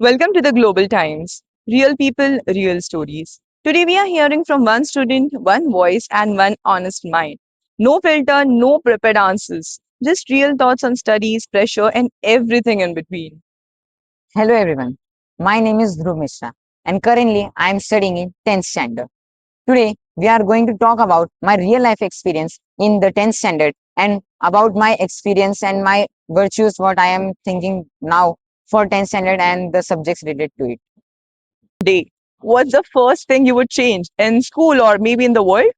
Welcome to the Global Times. Real people, real stories. Today we are hearing from one student, one voice, and one honest mind. No filter, no prepared answers. Just real thoughts on studies, pressure, and everything in between. Hello everyone, my name is Dhruv Mishra and currently I am studying in 10th standard. Today we are going to talk about my real life experience in the 10th standard and about my experience and my virtues, what I am thinking now for 10th standard and the subjects related to it. Day. What's the first thing you would change in school or maybe in the world?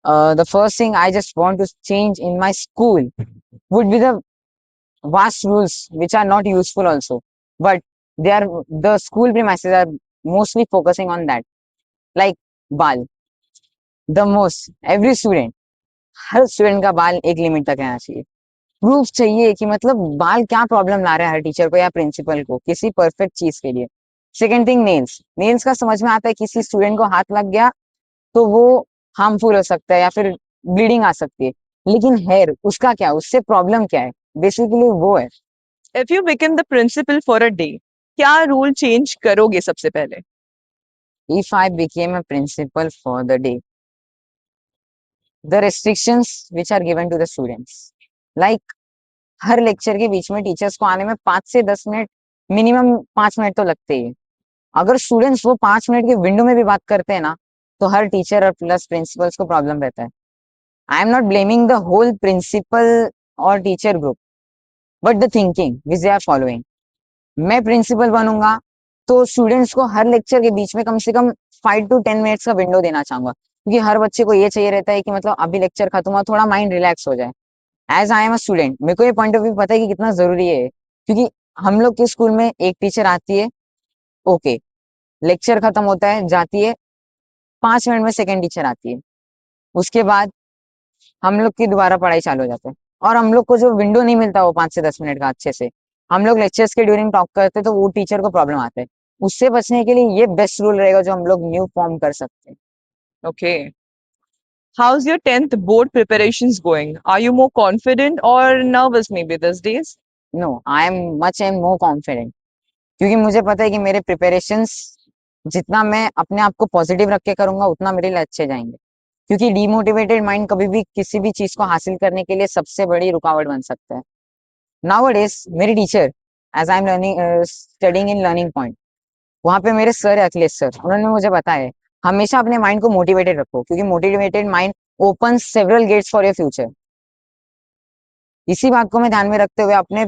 The first thing I just want to change in my school would be the vast rules which are not useful also, but they are the school premises are mostly focusing on that, like bal. The most every student, her student का बाल एक limit तक रहना चाहिए। Proof चाहिए कि मतलब बाल क्या प्रॉब्लम ला रहा है हर टीचर को या प्रिंसिपल को किसी परफेक्ट चीज के लिए। सेकेंड थिंग, नेल्स नेल्स का समझ में आता है, किसी स्टूडेंट को हाथ लग गया तो वो हार्मफुल हो सकता है या फिर ब्लीडिंग आ सकती है, लेकिन हेयर उसका क्या, उससे प्रॉब्लम क्या है, बेसिकली वो है। If you become the principal for a day, क्या रूल चेंज करोगे सबसे पहले? If I became a principal for the day, the restrictions which are given to the students, like हर लेक्चर के बीच में टीचर्स को आने में 5 से 10 मिनट, मिनिमम 5 मिनट तो लगते ही है। अगर स्टूडेंट्स वो 5 मिनट की विंडो में भी बात करते हैं ना, तो हर टीचर और प्लस प्रिंसिपल्स को प्रॉब्लम रहता है। I am not blaming the whole principal और teacher group, but the thinking which they are following. मैं प्रिंसिपल बनूंगा तो स्टूडेंट्स को हर लेक्चर के बीच में कम से कम 5 to 10 मिनट्स का विंडो देना चाहूंगा, क्योंकि हर बच्चे को ये चाहिए रहता है कि मतलब अभी लेक्चर खत्म हुआ, थोड़ा माइंड रिलैक्स हो जाए। As I am a student, मेरे को ये पॉइंट ऑफ व्यू पता है कि कितना जरूरी है, क्योंकि हम लोग के स्कूल में एक टीचर आती है, ओके, लेक्चर खत्म होता है, जाती है, 5 मिनट में सेकेंड टीचर आती है, उसके बाद हम लोग की दोबारा पढ़ाई चालू हो जाता है। और हम लोग को जो विंडो नहीं मिलता वो 5 से 10 मिनट का अच्छे से, हम लोग लेक्चर्स के ड्यूरिंग टॉक करते तो वो टीचर को प्रॉब्लम आता है। उससे बचने के लिए ये बेस्ट रूल रहेगा जो हम लोग न्यू फॉर्म कर सकते हैं। Okay. How's your 10th board preparations going? Are you more confident or nervous maybe these days? No, I am much am more confident, क्योंकि मुझे पता है कि मेरे प्रिपरेशंस जितना मैं अपने आप को पॉजिटिव रख के करूंगा उतना मेरे लिए अच्छे जाएंगे, क्योंकि डीमोटिवेटेड माइंड कभी भी किसी भी चीज को हासिल करने के लिए सबसे बड़ी रुकावट बन सकता है। नाउअडेज मेरी teacher, as I am learning studying in Learning Point, वहां पे मेरे सर अखिलेश सर, उन्होंने मुझे बताया है हमेशा अपने माइंड को मोटिवेटेड रखो, क्योंकि motivated mind open several gates for your future. इसी बात को मैं ध्यान में रखते हुए अपने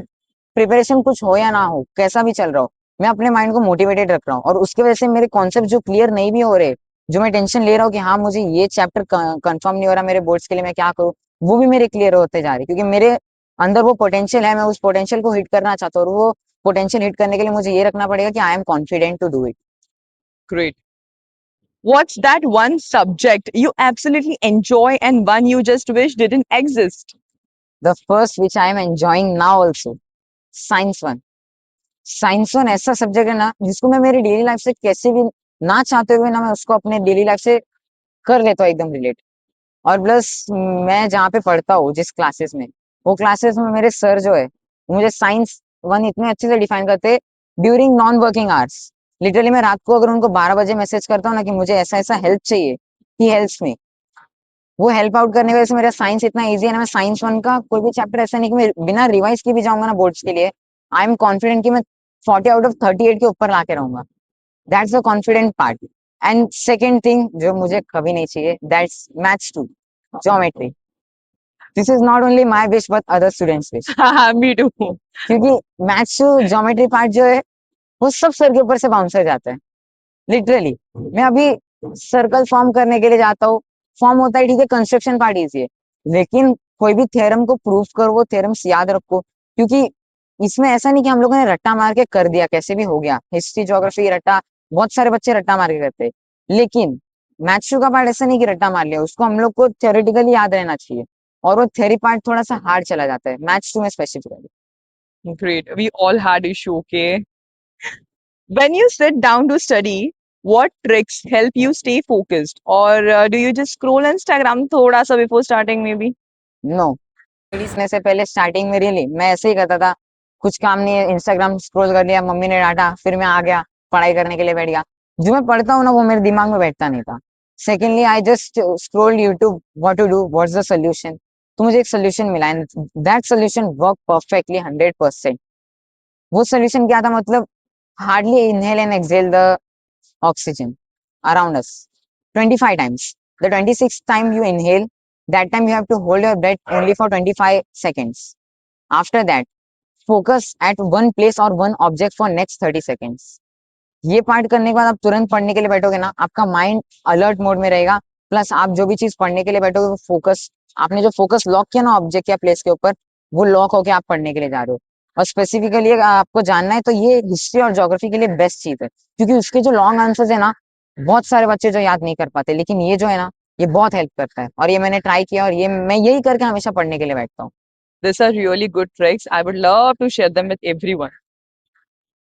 प्रिपरेशन कुछ हो या ना हो, कैसा भी चल रहा हो, मैं अपने माइंड को मोटिवेटेड रख रहा हूँ, और उसकी वजह से मेरे कॉन्सेप्ट जो क्लियर नहीं भी हो रहे, जो मैं टेंशन ले रहा हूँ कि हाँ मुझे ये चैप्टर कंफर्म नहीं हो रहा मेरे बोर्ड्स के लिए, मैं क्या करूँ, वो भी मेरे क्लियर होते जा रहे, क्योंकि मेरे अंदर वो पोटेंशियल है, मैं उस पोटेंशियल को हिट करना चाहता हूँ, और वो पोटेंशियल हिट करने के लिए मुझे ये रखना पड़ेगा कि I am confident to do it. Great. What's that one subject you absolutely enjoy and one you just wish didn't exist? The first which I am enjoying now also, science one. Science one ऐसा subject है ना जिसको मैं मेरी daily life से कैसे भी ना चाहते हुए ना, मैं उसको अपने डेली लाइफ से कर लेता हूँ एकदम रिलेट। और प्लस मैं जहाँ पे पढ़ता हूँ जिस क्लासेस में, वो क्लासेस में मेरे सर जो है वो मुझे साइंस वन इतने अच्छे से डिफाइन करते हैं during non working hours. Literally मैं रात को अगर उनको 12 बजे मैसेज करता हूँ ना कि मुझे ऐसा ऐसा हेल्प चाहिए, ही हेल्प्स मी। वो हेल्प आउट करने की वजह से मेरा साइंस इतना ईजी है ना, मैं साइंस वन का कोई भी चैप्टर ऐसा नहीं कि मैं बिना रिवाइज के भी जाऊंगा ना बोर्ड्स के लिए, आई एम कॉन्फिडेंट कि मैं 40 आउट ऑफ 38 के ऊपर ला के रहूंगा। That's the confident part. And second thing जो मुझे कभी नहीं चाहिए, that's maths two, geometry. This is not only my wish but other students wish, Me too. क्योंकि मैथ्स टू ज्योमेट्री पार्ट जो है वो सब सर के ऊपर से बाउंस हो जाता है। लिटरली मैं अभी सर्कल फॉर्म करने के लिए जाता हूँ, फॉर्म होता है ठीक है, कंस्ट्रक्शन पार्ट इजी है, लेकिन कोई भी थ्योरम को प्रूफ करो, वो थ्योरम्स याद रखो, क्योंकि इसमें ऐसा नहीं कि हम लोगों ने रट्टा मार के कर दिया कैसे भी हो गया। हिस्ट्री ज्योग्राफी रट्टा, बहुत सारे बच्चे रट्टा मार के करते हैं, लेकिन मैथ्स टू का पार्ट ऐसा नहीं कि रट्टा मार लिया, उसको हम लोग को थ्योरेटिकली याद रहना चाहिए, और वो थ्योरी पार्ट थोड़ा सा हार्ड चला जाता है मैथ्स टू में specifically. Great. We all had issue, okay? When you sit down to study, what tricks help you stay focused? Or do you just scroll Instagram thoda sa before starting maybe? No, से पहले starting में really मैं ऐसे ही करता था, कुछ काम नहीं है, इंस्टाग्राम स्क्रॉल कर लिया, मम्मी ने डांटा, फिर मैं आ गया, पढ़ाई करने के लिए बैठ गया। जो मैं पढ़ता हूँ ना, वो मेरे दिमाग में बैठता नहीं था। Secondly I just scroll YouTube, what to do, what's the solution. तो मुझे एक सोल्यूशन मिला and that solution work perfectly 100%। वो सोल्यूशन क्या था, मतलब hardly inhale and exhale the oxygen around us 25 times. The 26th time you inhale, that time you have to hold your breath only for 25 seconds. After that, focus at one place or one object for next 30 seconds. ये part करने के बाद आप तुरंत पढ़ने के लिए बैठोगे ना, आपका माइंड अलर्ट मोड में रहेगा। प्लस आप जो भी चीज पढ़ने के लिए बैठोगे, वो फोकस, आपने जो फोकस लॉक किया ना ऑब्जेक्ट या प्लेस के ऊपर, वो लॉक होके आप पढ़ने के लिए जा रहे हो। और स्पेसिफिकली अगर आपको जानना है तो ये हिस्ट्री और ज्योग्राफी के लिए बेस्ट चीज है, क्योंकि उसके जो लॉन्ग आंसर्स है ना, बहुत सारे बच्चे जो याद नहीं कर पाते, लेकिन ये जो है ना, ये बहुत हेल्प करता है। और ये मैंने ट्राई किया, और ये मैं यही करके हमेशा पढ़ने के लिए बैठता हूँ। These are really good tricks. I would love to share them with everyone.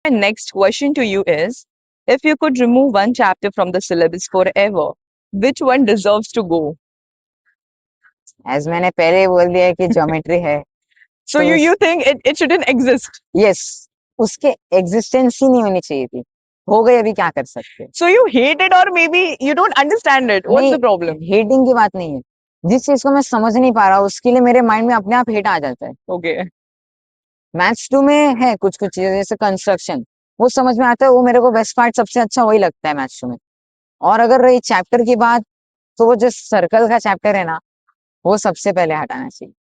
My next question to you is, if you could remove one chapter from the syllabus forever, which one deserves to go? As मैंने पहले ही बोल दिया है कि geometry है। So तो you think it shouldn't exist? Yes, उसके existence ही नहीं होनी चाहिए थी। हो गई, अभी क्या कर सकते हैं। So you hate it or maybe you don't understand it. What's नहीं, the problem? हेटिंग की बात नहीं है। जिस चीज को मैं समझ नहीं पा रहा, उसके लिए मेरे माइंड में अपने आप हेट आ जाता है। Okay. मैथ्स 2 में है कुछ कुछ चीजें, जैसे कंस्ट्रक्शन, वो समझ में आता है, वो मेरे को बेस्ट पार्ट सबसे अच्छा वही लगता है मैथ्स 2 में। और अगर रही चैप्टर की बात, तो वो जो सर्कल का चैप्टर है ना, वो सबसे पहले हटाना चाहिए,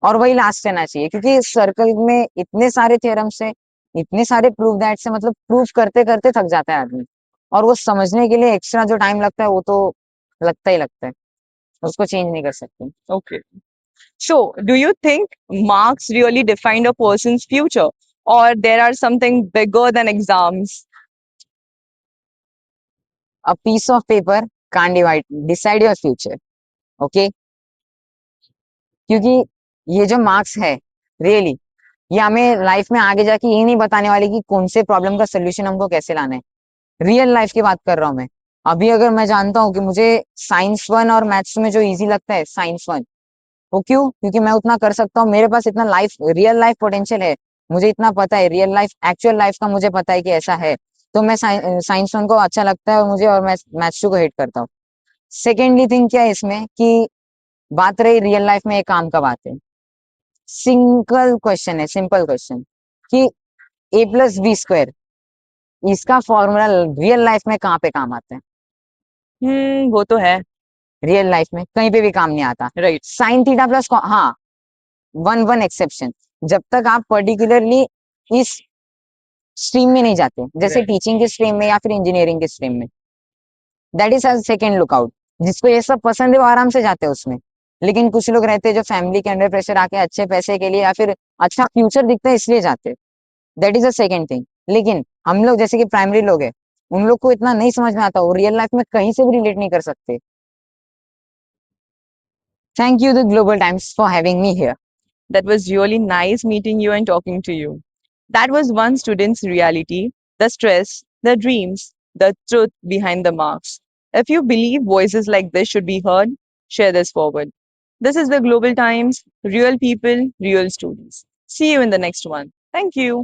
और वही लास्ट रहना चाहिए, क्योंकि सर्कल में इतने सारे थ्योरम्स है, इतने सारे प्रूफ दैट से, मतलब प्रूफ करते करते थक जाता है आदमी। और वो समझने के लिए एक्स्ट्रा जो टाइम लगता है, वो तो लगता ही लगता है, उसको चेंज नहीं कर सकते। Okay. So do you think marks really define a person's future or there are something bigger than exams? A piece of paper can't divide decide your future, okay. क्योंकि ये जो मार्क्स है, रियली ये हमें life में आगे जाके ये नहीं बताने वाले कि कौन से प्रॉब्लम का सोल्यूशन हमको कैसे लाना है। रियल लाइफ की बात कर रहा हूँ मैं। अभी अगर मैं जानता हूँ कि मुझे साइंस 1 और मैथ्स में जो इजी लगता है साइंस 1, वो क्यों, क्योंकि मैं उतना कर सकता हूँ, मेरे पास इतना लाइफ रियल लाइफ पोटेंशियल है, मुझे इतना पता है, रियल लाइफ एक्चुअल लाइफ का मुझे पता है कि ऐसा है। तो मैं साइंस 1 को अच्छा लगता है और मुझे, और मैं मैथ्स 2 को हेट करता हूँ। सेकेंडली थिंग क्या है इसमें, कि बात रही रियल लाइफ में एक काम का बात है, सिंगल क्वेश्चन है, सिंपल क्वेश्चन, कि a+b², इसका फॉर्मूला रियल लाइफ में कहाँ पे काम आता है। वो तो है. रियल लाइफ में कहीं पे भी काम नहीं आता। Right. साइन थीटा प्लस, हाँ, वन वन एक्सेप्शन, जब तक आप पर्टिकुलरली इस स्ट्रीम में नहीं जाते, जैसे Right. टीचिंग की स्ट्रीम में या फिर इंजीनियरिंग की स्ट्रीम में, दैट इज सेकेंड लुकआउट। जिसको ये सब पसंद है वो आराम से जाते हैं उसमें। लेकिन कुछ लोग रहते हैं जो फैमिली के अंडर प्रेशर आके अच्छे पैसे के लिए या फिर अच्छा फ्यूचर दिखता है इसलिए जाते हैं, that is a second thing. लेकिन हम लोग जैसे कि प्राइमरी लोग हैं, उन लोग को इतना नहीं समझ में आता, वो रियल लाइफ में कहीं से भी रिलेट नहीं कर सकते। Thank you the global times for having me here. That was really nice meeting you and talking to you. That was one student's reality, the stress, the dreams, the truth behind the marks. If you believe voices like this should be heard, share this forward. This is the Global Times, real people, real stories. See you in the next one. Thank you.